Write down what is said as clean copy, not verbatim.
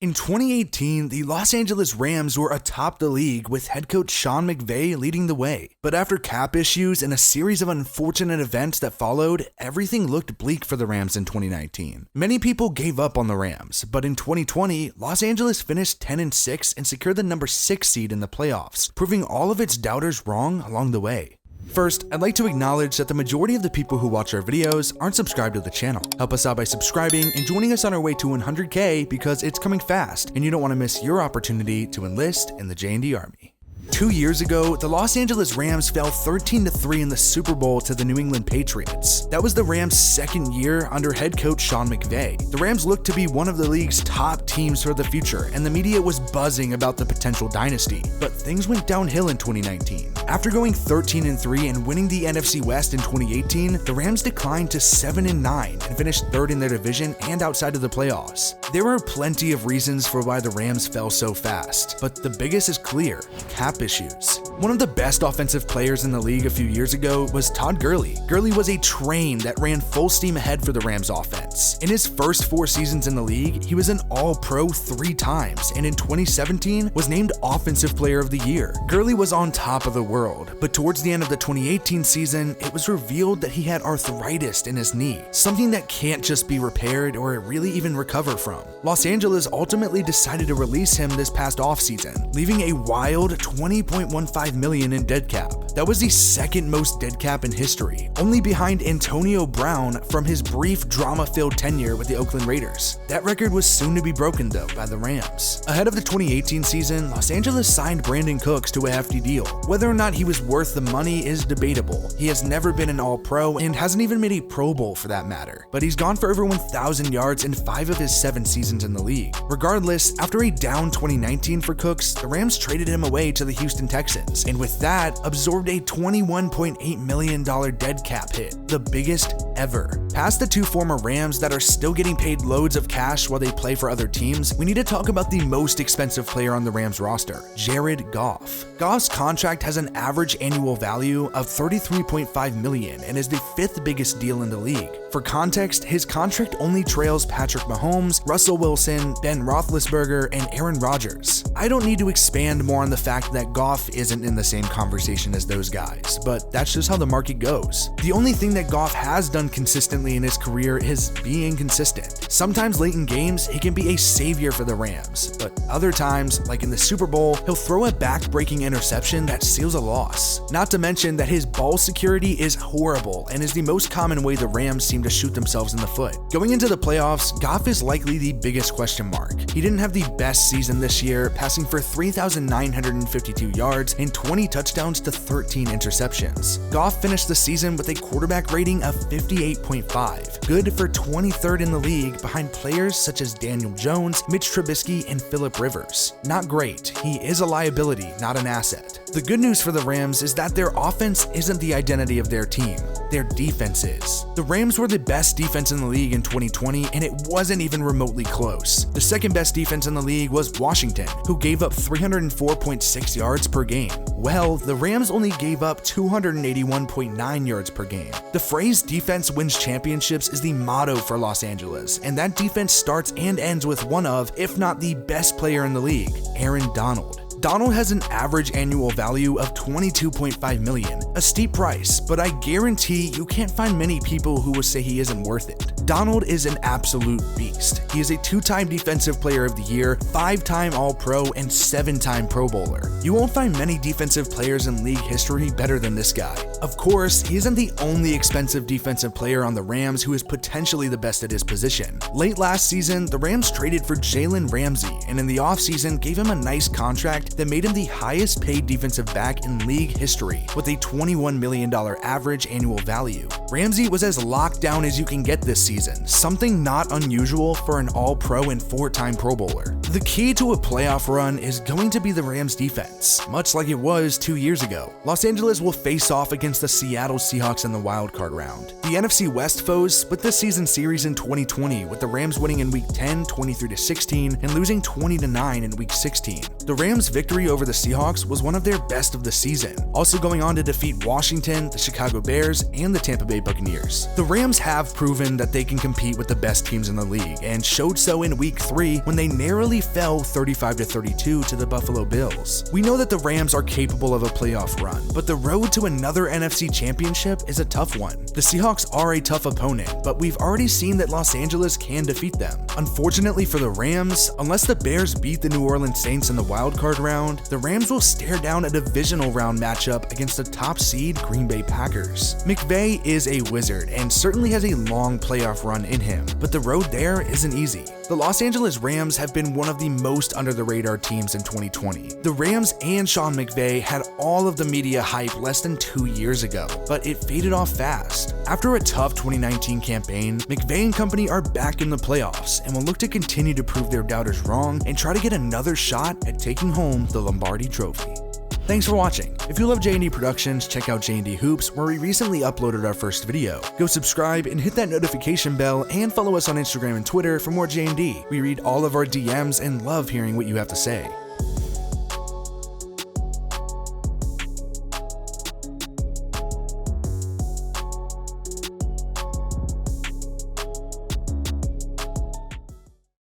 In 2018, the Los Angeles Rams were atop the league with head coach Sean McVay leading the way. But after cap issues and a series of unfortunate events that followed, everything looked bleak for the Rams in 2019. Many people gave up on the Rams, but in 2020, Los Angeles finished 10-6 and secured the number 6 seed in the playoffs, proving all of its doubters wrong along the way. First, I'd like to acknowledge that the majority of the people who watch our videos aren't subscribed to the channel. Help us out by subscribing and joining us on our way to 100K because it's coming fast and you don't want to miss your opportunity to enlist in the J&D Army. 2 years ago, the Los Angeles Rams fell 13-3 in the Super Bowl to the New England Patriots. That was the Rams' second year under head coach Sean McVay. The Rams looked to be one of the league's top teams for the future, and the media was buzzing about the potential dynasty. But things went downhill in 2019. After going 13-3 and winning the NFC West in 2018, the Rams declined to 7-9 and finished third in their division and outside of the playoffs. There are plenty of reasons for why the Rams fell so fast, but the biggest is clear: cap issues. One of the best offensive players in the league a few years ago was Todd Gurley. Gurley was a train that ran full steam ahead for the Rams offense. In his first 4 seasons in the league, he was an All-Pro 3 times, and in 2017 was named Offensive Player of the Year. Gurley was on top of the world, but towards the end of the 2018 season, it was revealed that he had arthritis in his knee, something that can't just be repaired or really even recover from. Los Angeles ultimately decided to release him this past offseason, leaving a wild $20.15 million in dead cap. That was the second most dead cap in history, only behind Antonio Brown from his brief drama-filled tenure with the Oakland Raiders. That record was soon to be broken though by the Rams. Ahead of the 2018 season, Los Angeles signed Brandon Cooks to a hefty deal. Whether or not he was worth the money is debatable. He has never been an All-Pro and hasn't even made a Pro Bowl for that matter, but he's gone for over 1,000 yards in 5 of his 7 seasons in the league. Regardless, after a down 2019 for Cooks, the Rams traded him away to the Houston Texans, and with that, absorbed a $21.8 million dead cap hit, the biggest ever. Past the 2 former Rams that are still getting paid loads of cash while they play for other teams, we need to talk about the most expensive player on the Rams roster, Jared Goff. Goff's contract has an average annual value of $33.5 million and is the 5th biggest deal in the league. For context, his contract only trails Patrick Mahomes, Russell Wilson, Ben Roethlisberger, and Aaron Rodgers. I don't need to expand more on the fact that Goff isn't in the same conversation as those guys, but that's just how the market goes. The only thing that Goff has done consistently in his career is being consistent. Sometimes late in games, he can be a savior for the Rams, but other times, like in the Super Bowl, he'll throw a back-breaking interception that seals a loss. Not to mention that his ball security is horrible and is the most common way the Rams seem to shoot themselves in the foot. Going into the playoffs, Goff is likely the biggest question mark. He didn't have the best season this year, passing for 3,952 yards and 20 touchdowns to 13 interceptions. Goff finished the season with a quarterback rating of 58.5, good for 23rd in the league behind players such as Daniel Jones, Mitch Trubisky, and Phillip Rivers. Not great. He is a liability, not an asset. The good news for the Rams is that their offense isn't the identity of their team. Their defense is. The Rams were the best defense in the league in 2020, and it wasn't even remotely close. The second best defense in the league was Washington, who gave up 304.6 yards per game. Well, the Rams only gave up 281.9 yards per game. The phrase defense wins championships is the motto for Los Angeles, and that defense starts and ends with one of, if not the best player in the league, Aaron Donald. Donald has an average annual value of $22.5 million, a steep price, but I guarantee you can't find many people who will say he isn't worth it. Donald is an absolute beast. He is a 2-time Defensive Player of the Year, 5-time All-Pro, and 7-time Pro Bowler. You won't find many defensive players in league history better than this guy. Of course, he isn't the only expensive defensive player on the Rams who is potentially the best at his position. Late last season, the Rams traded for Jalen Ramsey, and in the offseason gave him a nice contract that made him the highest paid defensive back in league history with a $21 million average annual value. Ramsey was as locked down as you can get this season, something not unusual for an All-Pro and 4-time Pro Bowler. The key to a playoff run is going to be the Rams defense, much like it was 2 years ago. Los Angeles will face off against the Seattle Seahawks in the wildcard round. The NFC West foes split the season series in 2020, with the Rams winning in Week 10 23-16 and losing 20-9 in Week 16. The Rams' victory over the Seahawks was one of their best of the season, also going on to defeat Washington, the Chicago Bears, and the Tampa Bay Buccaneers. The Rams have proven that they can compete with the best teams in the league, and showed so in Week 3 when they narrowly fell 35-32 to the Buffalo Bills. We know that the Rams are capable of a playoff run, but the road to another NFC championship is a tough one. The Seahawks are a tough opponent, but we've already seen that Los Angeles can defeat them. Unfortunately for the Rams, unless the Bears beat the New Orleans Saints in the wildcard round, the Rams will stare down a divisional round matchup against the top seed Green Bay Packers. McVay is a wizard and certainly has a long playoff run in him, but the road there isn't easy. The Los Angeles Rams have been one of the most under-the-radar teams in 2020. The Rams and Sean McVay had all of the media hype less than 2 years ago, but it faded off fast. After a tough 2019 campaign, McVay and company are back in the playoffs and will look to continue to prove their doubters wrong and try to get another shot at taking home the Lombardi Trophy. Thanks for watching. If you love J&D Productions, check out J&D Hoops, where we recently uploaded our first video. Go subscribe and hit that notification bell, and follow us on Instagram and Twitter for more J&D. We read all of our DMs and love hearing what you have to say.